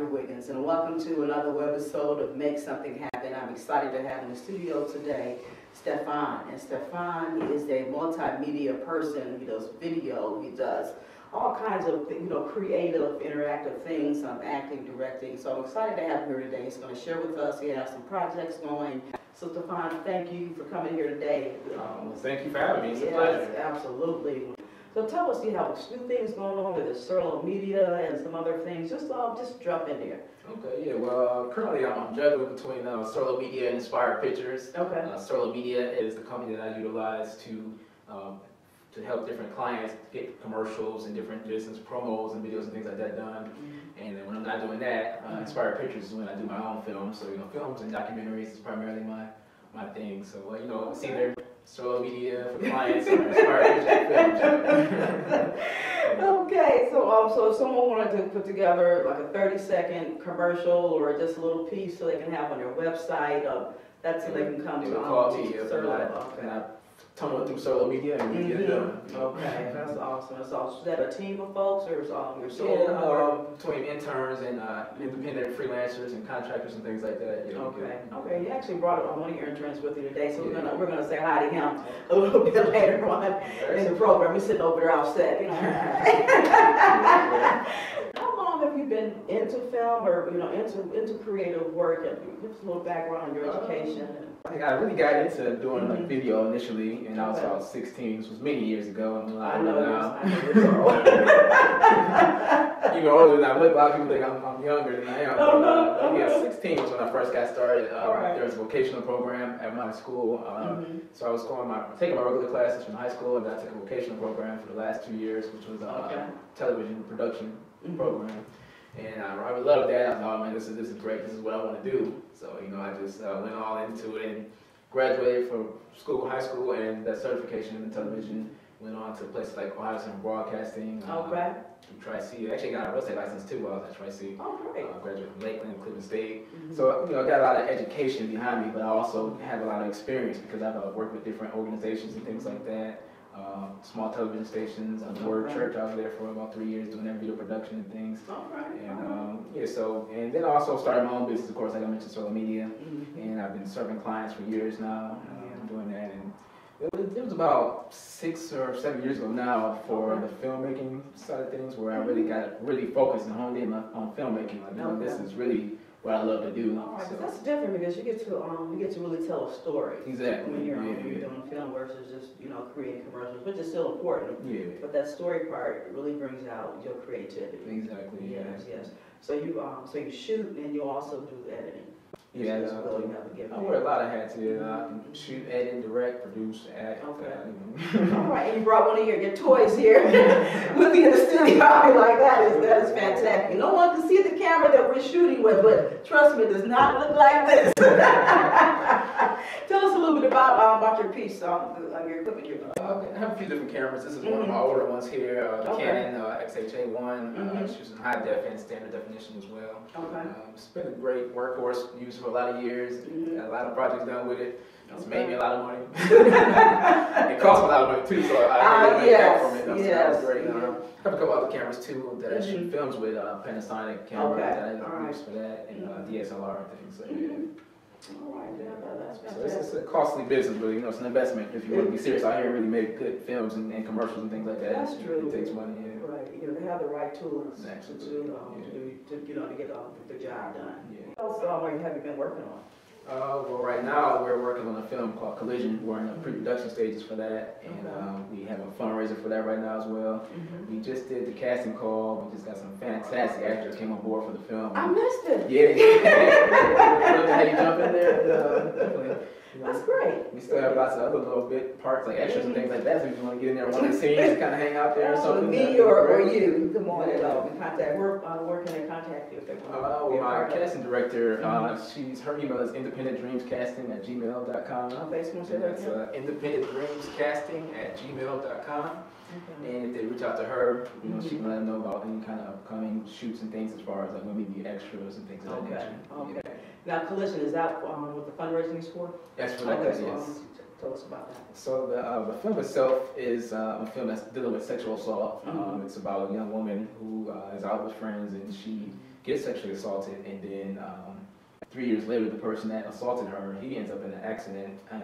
Wiggins, and welcome to another episode of Make Something Happen. I'm excited to have in the studio today Stephon. And Stephon is a multimedia person. He does video, he does all kinds of creative, interactive things, acting, directing. So I'm excited to have him here today. He's going to share with us. He has some projects going. So Stephon, thank you for coming here today. Thank you for having me. It's a pleasure. Absolutely. So tell us, you have new things going on with the social media and some other things. Just jump in there. Okay, yeah. Well, currently I'm juggling between Solo Media and Inspired Pictures. Okay. Solo Media is the company that I utilize to help different clients get commercials and different business promos and videos and things like that done. Mm-hmm. And then when I'm not doing that, Inspired Pictures is when I do my own films. So films and documentaries is primarily my thing. So it's either Solo Media for clients or Inspired Pictures for films. Okay, so if someone wanted to put together like a 30-second commercial or just a little piece so they can have on their website, that's so they can come to call me. and I tunnel through Solo Media and get it done. Okay, that's awesome. That's awesome. Is that a team of folks or is your solo? Between interns and independent freelancers and contractors and things like that. Okay. You actually brought one of your interns with you today, so we're gonna say hi to him a little bit later on in the program. We're sitting over there offset. How long have you been into film or into creative work? And give us a little background on your education. I think I really got into doing video initially, and I was about 16. This was many years ago. I know now. Even older than I look. A lot of people think I'm younger than I am. Yeah, 16 was when I first got started. There was a vocational program at my school, so I was taking my regular classes from high school, and then I took a vocational program for the last 2 years, which was a television production program. And I really loved that. I thought, man, this is great. This is what I want to do. So, I just went all into it and graduated from high school, and that certification in television. Went on to places like Ohio Center Broadcasting. Tri-C. Actually got a real estate license too while I was at Tri-C. Graduated from Lakeland, Cleveland State. So, I got a lot of education behind me, but I also have a lot of experience because I've worked with different organizations and things like that. Small television stations. I Word Church. I was there for about 3 years doing that video production and things. And then I also started my own business, of course, like I mentioned, Solo Media, and I've been serving clients for years now, doing that. And it was about 6 or 7 years ago now for the filmmaking side of things, where I really got focused and honed in on filmmaking. This is really what I love to do. So that's different because you get to really tell a story. Exactly. When you're doing film versus just creating commercials, which is still important. Yeah. But that story part really brings out your creativity. Exactly. Yes. So you shoot and you also do editing. Yeah, I wear a lot of hats here. Shoot, edit, direct, produce, act. Okay. All right, and you brought one of your toys here with you in the studio. That is fantastic. No one can see the camera that we're shooting with, but trust me, it does not look like this. Tell us a little bit about your piece, your equipment you're doing. I have a few different cameras. This is one of my older ones here, the Canon XH-A1. Shoots in high def and standard definition as well. It's been a great workhorse, used for a lot of years. Got a lot of projects done with it. It's made me a lot of money. It cost me a lot of money too, so I really made back from it. So that was great. I have a couple other cameras too that I shoot films with, Panasonic camera that I use for that, and DSLR and things. So it's a costly business, but it's an investment if you want to be serious out here and really make good films and commercials and things like that. That's true. It takes money. Right. They have the right tools to get the job done. What else have you been working on? Well, right now we're working on a film called Collision. We're in the pre-production stages for that, and we have a fundraiser for that right now as well. We just did the casting call. We just got some fantastic actors came on board for the film. I missed it. Yeah. Had you jump in there? Definitely. That's great. We still have lots of other little bit parts like extras and things like that. So if you want to get in there one of the scenes and kind of hang out there or something. Me or you, come on and contact. Where can they contact you if they want? My casting director, her email is independentdreamscasting@gmail.com. That's independentdreamscasting@gmail.com. And if they reach out to her, she can let them know about any kind of upcoming shoots and things as far as when we be extras and things of that nature. Okay. Now, Collision, is that what the fundraising is for? That's for that, yes. Tell us about that. So the film itself is a film that's dealing with sexual assault. It's about a young woman who is out with friends, and she gets sexually assaulted, and then 3 years later, the person that assaulted her, he ends up in an accident, and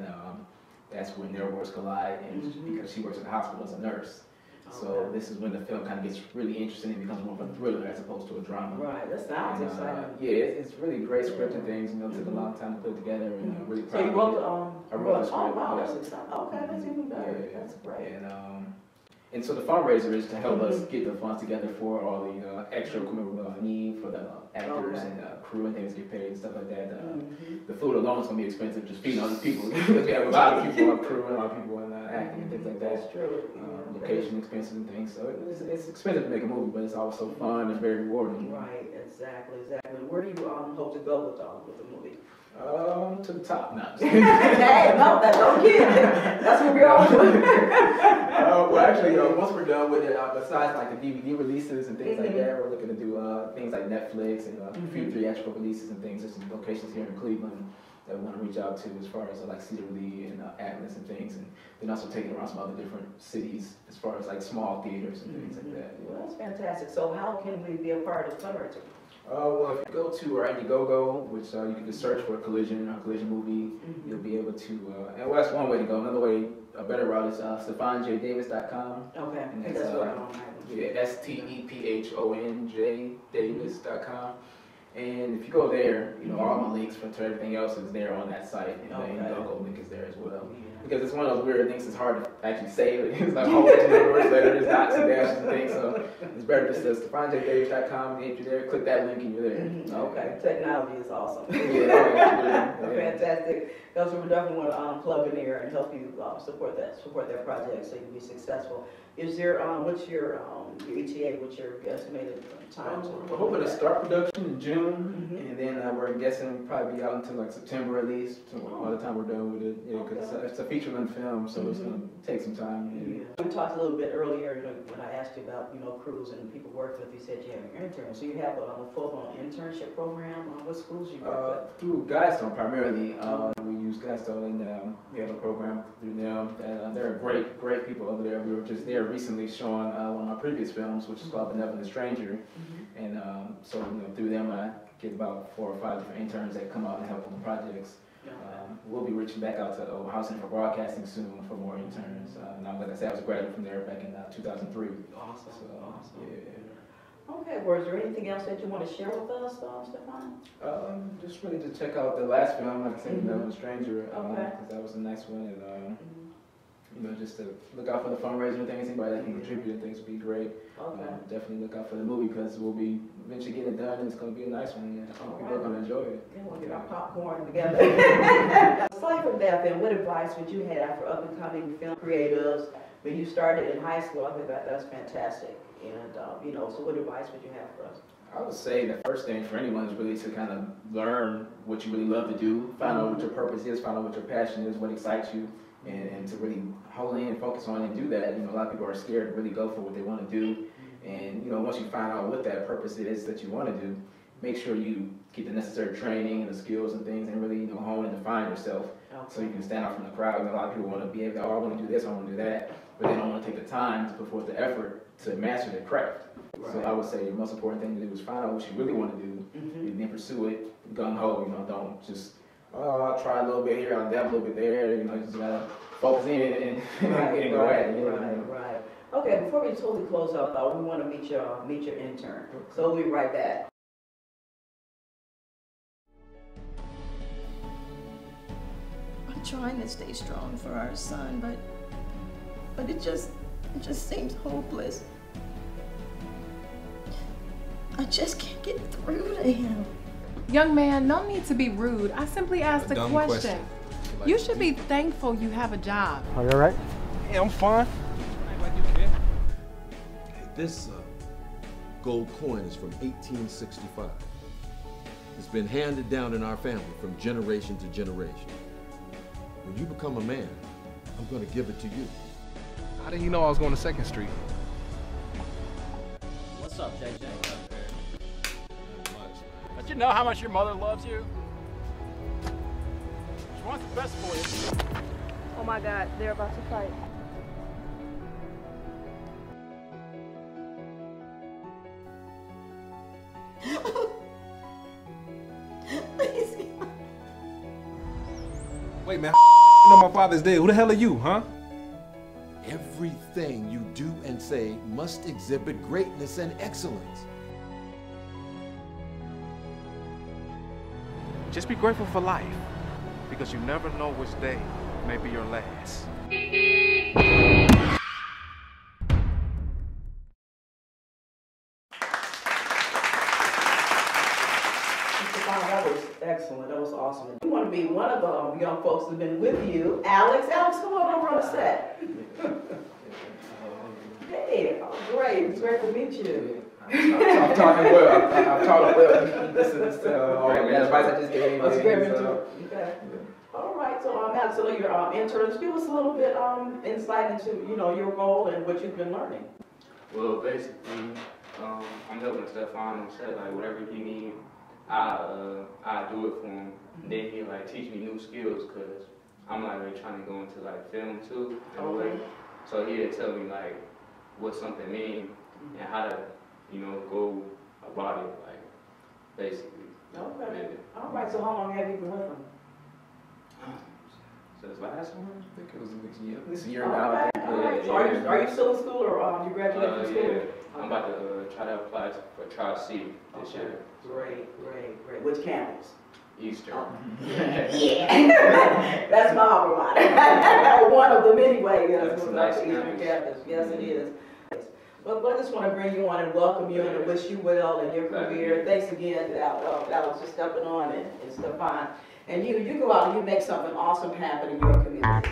that's when their worlds collide, and because she works in the hospital as a nurse. So this is when the film kind of gets really interesting and becomes more of a thriller as opposed to a drama. Right, that sounds exciting. Yeah, it's really great script and things. You know, it took a long time to put it together, and really proud So you of wrote it. I wrote the script. Oh wow, Yeah. that's exciting. Okay, that's even better. Yeah. That's great. And so the fundraiser is to help us get the funds together for all the extra equipment we're going to need for the actors and crew and things to get paid and stuff like that. The food alone is going to be expensive, just feeding all these people. Because we have a lot of people on crew and a lot of people in acting and things like that. That's true. Location expenses and things. So it's expensive to make a movie, but it's also fun and very rewarding. Right, exactly. Where do you hope to go with the movie? To the top now. Hey, no, don't kid. That's what we're all doing. Well, actually, once we're done with it, besides like the DVD releases and things like that, we're looking to do things like Netflix and a few theatrical releases and things. There's some locations here in Cleveland that we want to reach out to as far as like Cedar Lee and Atlas and things, and then also taking around some other different cities as far as like small theaters and things like that. Well, that's fantastic. So how can we be a part of the fundraiser? Well, if you go to our Indiegogo, which you can just search for Collision or Collision movie, you'll be able to, and well, that's one way to go. Another way, a better route is StephonJDavis.com. Okay, and that's StephonJ Davis.com. And if you go there, you know, all my links to everything else is there on that site, and the Indiegogo link is there as well. Because it's one of those weird things, it's hard to actually save it. It's like a whole bunch of numbers, letters, dots and dashes and things, so it's better just to StephonJDavis.com, get you there, click that link and you're there. Okay, technology is awesome. Yeah. Fantastic. Because we definitely want to plug in here and help you support that project so you can be successful. Is there, what's your ETA, what's your estimated time? We're hoping to start production in June, and then we're guessing probably be out until like September at least, by the time we're done with it. Yeah, because it's a feature-length film, so it's going to take some time. We talked a little bit earlier, when I asked you about, crews and people work with. You said you have an intern, so you have a full-on internship program. What schools you work with? Through Guidestone primarily. We use Guidestone, and we have a program through them. And they're great people over there. We were just there recently showing one of my previous films, which is called Benevolent Stranger, and so through them I get about 4 or 5 different interns that come out and help on the projects. We'll be reaching back out to House Center for Broadcasting soon for more interns. Now, like I said, I was a graduate from there back in 2003. Awesome. So, yeah. Okay, well, is there anything else that you want to share with us, Stephon? Just really to check out the last film, like I said, Benevolent Stranger, because that was a nice one, and just to look out for the fundraiser and things. Anybody that can contribute and things would be great. Definitely look out for the movie because we'll be eventually getting it done, and it's going to be a nice one. And I think people are going to enjoy it. Yeah, we'll get our popcorn together. Aside from that, then, what advice would you have for up-and-coming film creatives when you started in high school? I think that's fantastic. And so what advice would you have for us? I would say the first thing for anyone is really to kind of learn what you really love to do, find out what your purpose is, find out what your passion is, what excites you. And to really hone in and focus on it and do that. A lot of people are scared to really go for what they want to do. And, once you find out what that purpose is that you want to do, make sure you get the necessary training and the skills and things and really, hone and define yourself so you can stand out from the crowd. A lot of people want to be able to, I want to do this, I want to do that, but they don't want to take the time to put forth the effort to master their craft. So I would say the most important thing to do is find out what you really want to do and then pursue it gung-ho. Don't just, I'll try a little bit here, I'll dab a little bit there, you just gotta focus in and go at it. Right. Okay, before we totally close out, we want to meet your intern. So we'll be right back. I'm trying to stay strong for our son, but it just seems hopeless. I just can't get through to him. Young man, no need to be rude. I simply asked a question. You should be thankful you have a job. Are you all right? Hey, I'm fine. This gold coin is from 1865. It's been handed down in our family from generation to generation. When you become a man, I'm going to give it to you. How did you know I was going to 2nd Street? What's up, JJ? Don't you know how much your mother loves you? She wants the best for you. Oh my God, they're about to fight. Wait, man, you know my father's dead. Who the hell are you, huh? Everything you do and say must exhibit greatness and excellence. Just be grateful for life, because you never know which day may be your last. That was excellent. That was awesome. You want to be one of the young folks who've been with you. Alex, come on over on the set. Hey, oh, great. It's great to meet you. I'm talking well. I'm talking well. This is all the advice I just gave. Okay. All right. So, Alex, so your intern, give us a little bit insight into your role and what you've been learning. Well, basically, I'm helping Stephon on set. Like whatever he needs, I do it for him. Then he like teach me new skills because I'm like really trying to go into like film too. Okay. So he'll tell me like what something means and how to go about it, like basically. Okay. Yeah. All right. So how long have you been with him? Since last one? I think it was this year now. Okay. All right. So are you still in school or you graduated from school? Yeah. I'm about to try to apply for Tri-C this year. Great. Which campus? Eastern. Yeah. That's my alma mater. One of them anyway. Yes, That's a nice Eastern campus. Yes, it is. Well, I just want to bring you on and welcome you and wish you well in your career. Thanks again to Alex for stepping on and Stephon. And you go out and you make something awesome happen in your community.